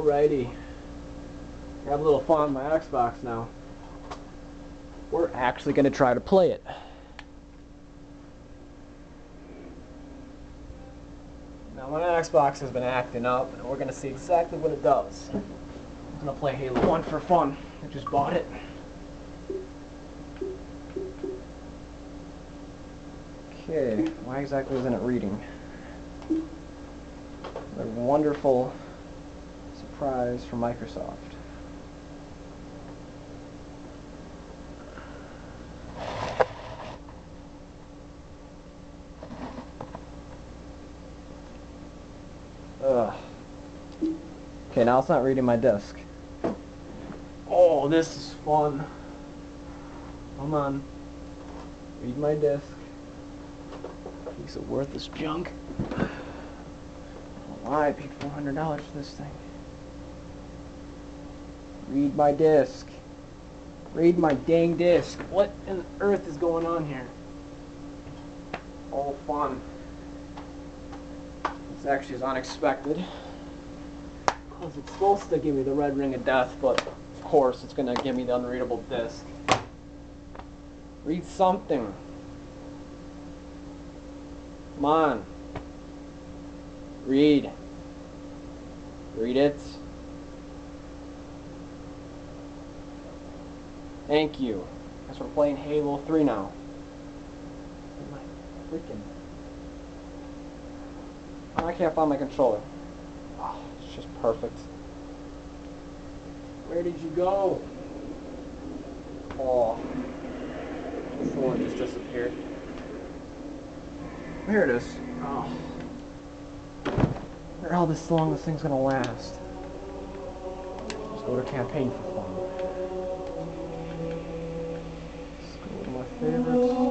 Alrighty. Have a little fun on my Xbox now. We're actually going to try to play it. Now my Xbox has been acting up, and we're going to see exactly what it does. I'm going to play Halo 1 for fun. I just bought it. Okay, why exactly isn't it reading? A wonderful surprise from Microsoft. Ugh. Okay, now it's not reading my disk. Oh, this is fun. Come on. Read my disk. Piece of worthless junk. I don't know why I paid $400 for this thing. Read my disk. Read my dang disk. What on earth is going on here? All fun. This actually is unexpected. Because it's supposed to give me the red ring of death, but of course it's going to give me the unreadable disk. Read something. Come on. Read. Read it. Thank you. Guess we're playing Halo 3 now. My freaking... Oh, I can't find my controller. Oh, it's just perfect. Where did you go? Oh. The phone just disappeared. Here it is. Oh. Wonder how long this thing's gonna last. Let's go to campaign for fun. Let's go to my favorites.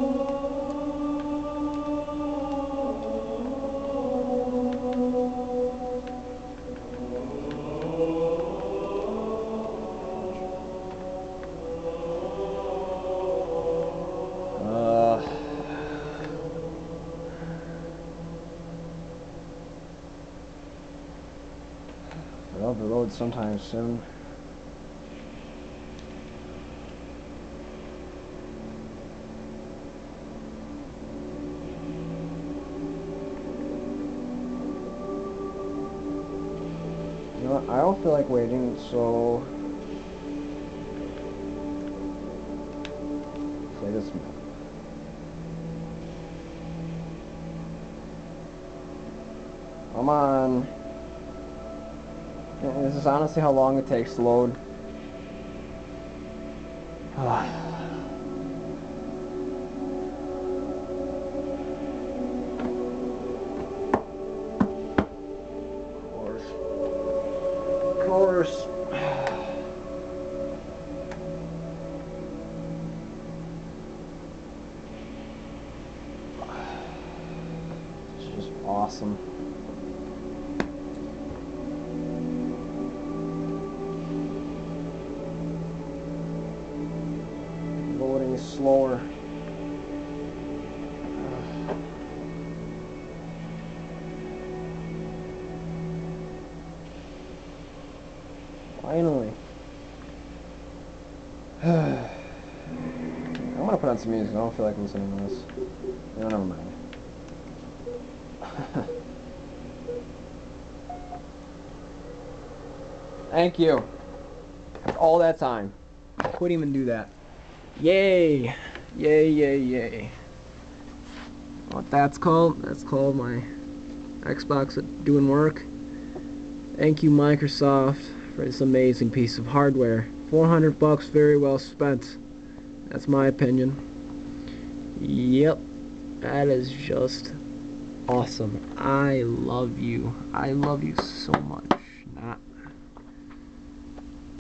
I'll be loaded sometime soon. You know what? I don't feel like waiting, so play this map. Come on. This is honestly how long it takes to load. Of course. It's just awesome. Loading is slower. Finally. I'm gonna put on some music. I don't feel like listening to this. No, never mind. Thank you. After all that time. I couldn't even do that. Yay! Yay, yay, yay. What that's called? That's called my Xbox doing work. Thank you, Microsoft, for this amazing piece of hardware. $400 very well spent. That's my opinion. Yep. That is just awesome. I love you. I love you so much.